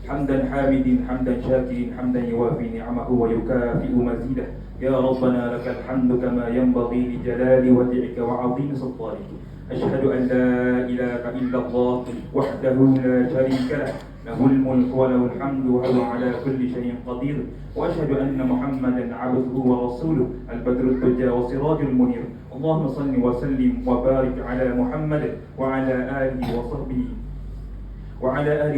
حمدا حامد حمدا شاكر حمدا يوافي نعمه ويكافئ مزيده. يا ربنا لك الحمد كما ينبغي لجلال وجهك وعظيم سلطانك. أشهد أن لا إله إلا الله وحده لا شريك له، له الملك وله الحمد وهو على كل شيء قدير. وأشهد أن محمدا عبده ورسوله البدر الدجى وسراج المنير. اللهم صل وسلم وبارك على محمد وعلى آله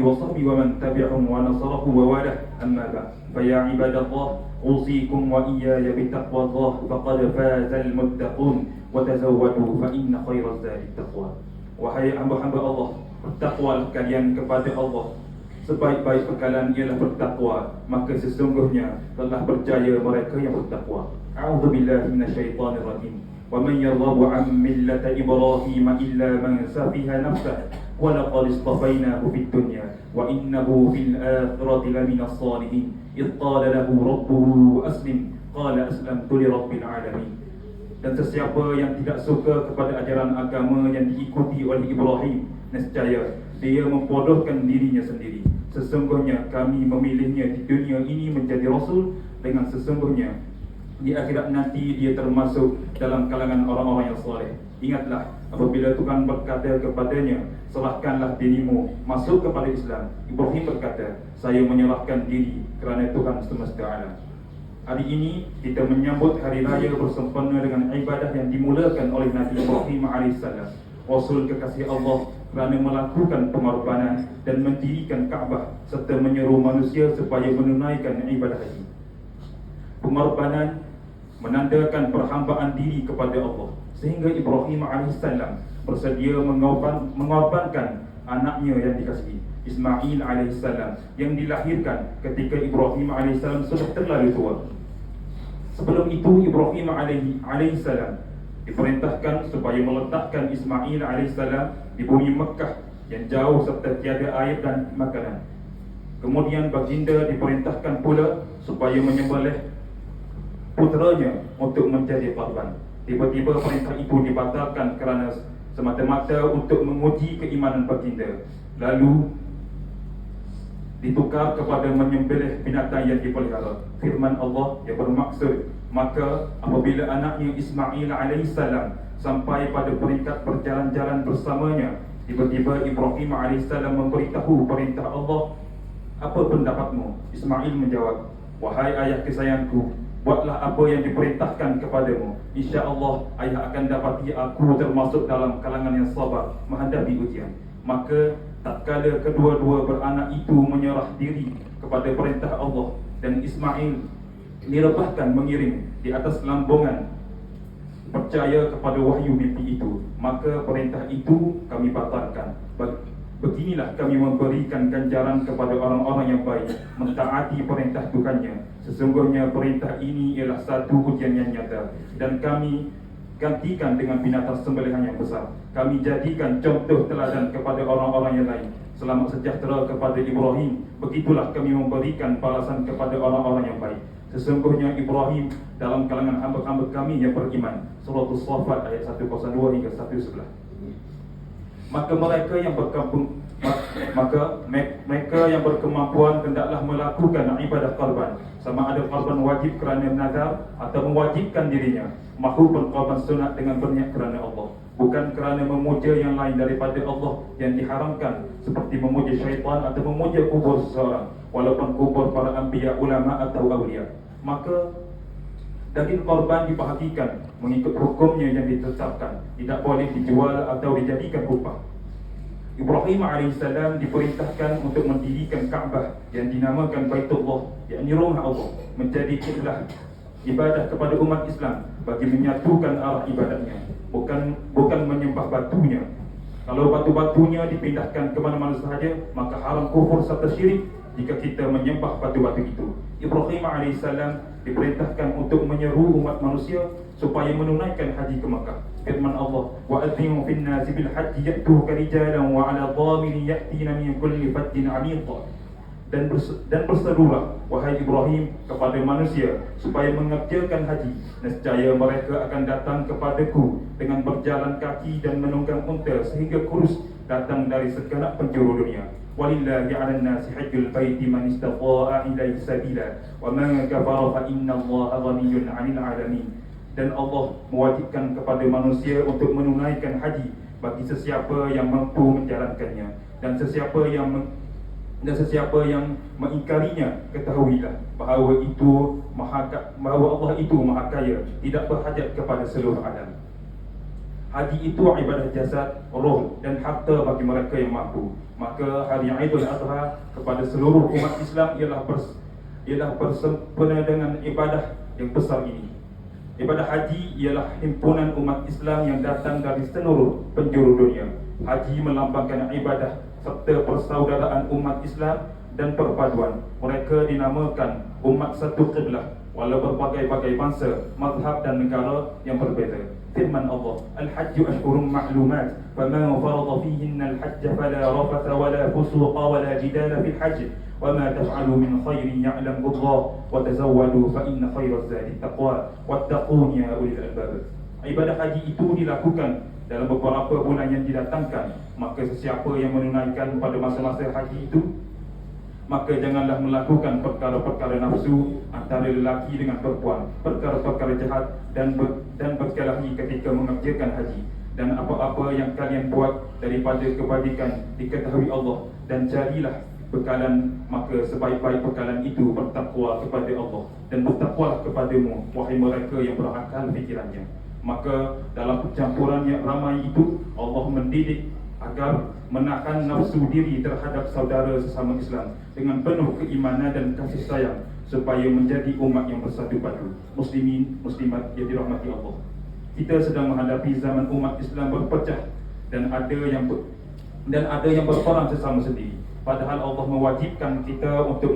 وصحبه ومن تبعهم ونصره ووالاه. أما بعد، فيا عباد الله، أوصيكم وإياي بتقوى الله فقد فاز المتقون. وتزودوا فإن خير الزاد التقوى. Wahai hamba-hamba Allah, bertakwalah kalian kepada Allah. Sebaik-baik perkalaan ialah bertakwa, maka sesungguhnya telah berjaya mereka yang bertakwa. A'udzubillahi minasyaitonir rajim. Wa man yarghabu 'an millati Ibrahim illa man safiha nafsahu wa laqad istafainahu fid dunya wa innahu fil akhirati laminas salihin. Idh qala lahu rabbuhu aslim qala aslamtu lirabbil alamin. Dan sesiapa yang tidak suka kepada ajaran agama yang diikuti oleh Ibrahim, nescaya dia membodohkan dirinya sendiri. Sesungguhnya kami memilihnya di dunia ini menjadi Rasul, dengan sesungguhnya di akhirat nanti dia termasuk dalam kalangan orang-orang yang soleh. Ingatlah apabila Tuhan berkata kepadanya, serahkanlah dirimu masuk kepada Islam. Ibrahim berkata, saya menyerahkan diri kerana Tuhan semesta alam. Hari ini kita menyambut hari raya bersempena dengan ibadah yang dimulakan oleh Nabi Ibrahim AS, Rasul kekasih Allah, kerana melakukan pengorbanan dan mendirikan Kaabah serta menyeru manusia supaya menunaikan ibadah haji. Pengorbanan menandakan perhambaan diri kepada Allah, sehingga Ibrahim AS bersedia mengorbankan anaknya yang dikasihi, Ismail AS, yang dilahirkan ketika Ibrahim AS sudah terlalu tua. Sebelum itu Ibrahim AS diperintahkan supaya meletakkan Ismail AS di bumi Mekah yang jauh serta tiada air dan makanan. Kemudian baginda diperintahkan pula supaya menyembelih puteranya untuk menjadi korban. Tiba-tiba perintah itu dibatalkan kerana semata-mata untuk menguji keimanan baginda, lalu ditukar kepada menyembelih binatang yang dipelihara. Firman Allah yang bermaksud, maka apabila anaknya Ismail AS sampai pada peringkat berjalan-jalan bersamanya, tiba-tiba Ibrahim AS memberitahu perintah Allah, apa pendapatmu? Ismail menjawab, wahai ayah kesayangku, buatlah apa yang diperintahkan kepadamu. InsyaAllah ayah akan dapati aku termasuk dalam kalangan yang sabar menghadapi ujian. Maka tatkala kedua-dua beranak itu menyerah diri kepada perintah Allah dan Ismail dilepaskan mengiring di atas lambungan percaya kepada wahyu mimpi itu, maka perintah itu kami batalkan. Beginilah kami memberikan ganjaran kepada orang-orang yang baik, mentaati perintah Tuhannya. Sesungguhnya perintah ini ialah satu ujian yang nyata, dan kami gantikan dengan binatang sembelihan yang besar. Kami jadikan contoh teladan kepada orang-orang yang lain. Selamat sejahtera kepada Ibrahim. Begitulah kami memberikan balasan kepada orang-orang yang baik. Sesungguhnya Ibrahim dalam kalangan hamba-hamba kami yang beriman. Surah As-Saffat ayat 102 hingga 111. Maka mereka yang berkemampuan hendaklah melakukan ibadah korban, sama ada korban wajib kerana nazar atau mewajibkan dirinya, maupun korban sunat dengan berniat kerana Allah, bukan kerana memuja yang lain daripada Allah yang diharamkan, seperti memuja syaitan atau memuja kubur seseorang, walaupun kubur para anbiya, ulama atau awliya. Maka daging korban dibahagikan mengikut hukumnya yang ditetapkan, tidak boleh dijual atau dijadikan upah. Ibrahim AS diperintahkan untuk mendirikan Kaabah yang dinamakan Baitullah, yakni rumah Allah, menjadi kiblat ibadah kepada umat Islam bagi menyatukan arah ibadatnya, bukan menyembah batunya. Kalau batu-batunya dipindahkan ke mana-mana sahaja, maka haram kufur serta syirik jika kita menyembah batu-batu itu. Ibrahim AS diperintahkan untuk menyeru umat manusia supaya menunaikan haji ke Makkah. Firman Allah, wa adzinu fin nasi bil haji ya'tuka rijalan wa 'ala dhamirin ya'tina min kulli fajjin 'amiq. Dan berserulah wahai Ibrahim kepada manusia supaya mengerjakan haji, nescaya mereka akan datang kepadaku dengan berjalan kaki dan menunggang unta sehingga kurus datang dari segenap penjuru dunia. ولله على الناس حج البيت من استطاع إليه سبيلا ومن كفر فإن الله غني عن العالمين. Dan Allah mewajibkan kepada manusia untuk menunaikan haji bagi sesiapa yang mampu menjalankannya, dan sesiapa yang mengingkarinya, ketahuilah bahawa Allah itu maha kaya, tidak berhajat kepada seluruh alam. Haji itu ibadah jasad, roh dan harta bagi mereka yang mampu. Maka hari Aidul Adha kepada seluruh umat Islam ialah bersempena dengan ibadah yang besar ini. Ibadah haji ialah himpunan umat Islam yang datang dari seluruh penjuru dunia. Haji melambangkan ibadah serta persaudaraan umat Islam dan perpaduan. Mereka dinamakan umat satu qiblah walau berbagai-bagai bangsa, mazhab dan negara yang berbeza. Firman Allah, Al-Hajju ashhurun ma'lumat, faman farada fihinna al-hajj fala rafatha wala fusuqa wala jidala fil hajj, وما تفعلوا من خير يعلمه الله وتزودوا فإن خير الزاد التقوى واتقون يا أولي الألباب. Ibadah haji itu dilakukan dalam beberapa bulan yang didatangkan. Maka sesiapa yang menunaikan pada masa-masa haji itu, maka janganlah melakukan perkara-perkara nafsu antara lelaki dengan perempuan, perkara-perkara jahat dan berkelahi ketika mengerjakan haji. Dan apa-apa yang kalian buat daripada kebajikan diketahui Allah, dan carilah bekalan, maka sebaik-baik bekalan itu bertakwa kepada Allah, dan bertakwalah kepadamu wahai mereka yang berakal fikirannya. Maka dalam percampuran yang ramai itu, Allah mendidik agar menahan nafsu diri terhadap saudara sesama Islam dengan penuh keimanan dan kasih sayang, supaya menjadi umat yang bersatu padu. Muslimin, muslimat yang dirahmati Allah, kita sedang menghadapi zaman umat Islam berpecah dan ada yang berperang sesama sendiri. Padahal Allah mewajibkan kita untuk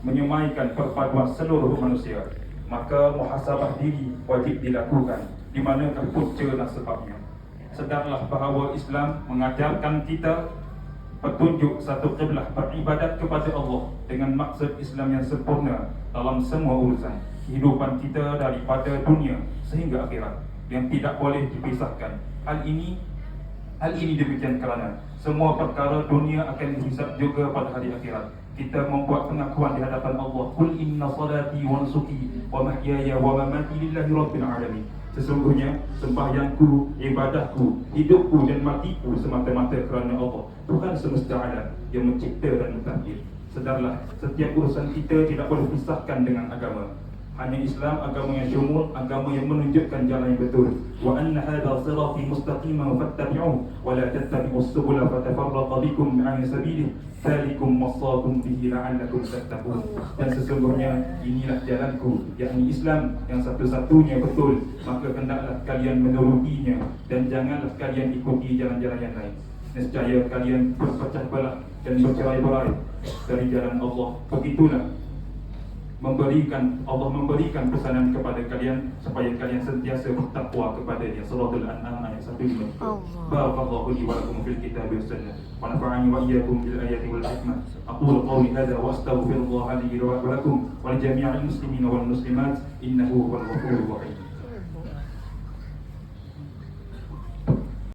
menyemaikan perpaduan seluruh manusia. Maka muhasabah diri wajib dilakukan. Di manakah punca dan sebabnya? Sedarlah bahawa Islam mengajarkan kita petunjuk satu qiblah, beribadat kepada Allah dengan maksud Islam yang sempurna dalam semua urusan kehidupan kita daripada dunia sehingga akhirat, yang tidak boleh dipisahkan. Hal ini demikian kerana semua perkara dunia akan dihisab juga pada hari akhirat. Kita membuat pengakuan di hadapan Allah, Qul inna salati wa nusuki wa mahyaya wa mamati lillahi rabbil alamin. Sesungguhnya sembahyangku, ibadahku, hidupku dan matiku semata-mata kerana Allah, Tuhan semesta alam yang mencipta dan mentadbir. Sedarlah, setiap urusan kita tidak boleh pisahkan dengan agama. Hanya Islam agama yang syumul, agama yang menunjukkan jalan yang betul. Wa anna hadha sirati mustaqiman fattabi'uhu wa la tattabi'us subula fatafarraqa bikum 'an sabilihi dzalikum wasaqum bihi la'allakum tattaqun. Dan sesungguhnya inilah jalanku, yakni Islam yang satu-satunya betul, maka hendaklah kalian menurutinya dan janganlah kalian ikuti jalan-jalan yang lain. Nescaya kalian berpecah belah dan bercerai-berai dari jalan Allah. Begitulah Allah memberikan pesanan kepada kalian supaya kalian sentiasa bertakwa kepada-Nya. Surah Al-An'am ayat 153. Barakallahu li wa lakum fil kitabi was sunnah wa nafa'ani wa iyyakum bil ayati wal hikmah. Aqulu qawli hadha wa astaghfirullaha li wa lakum wa li jami'il muslimina wal muslimat innahu huwal ghafurur rahim.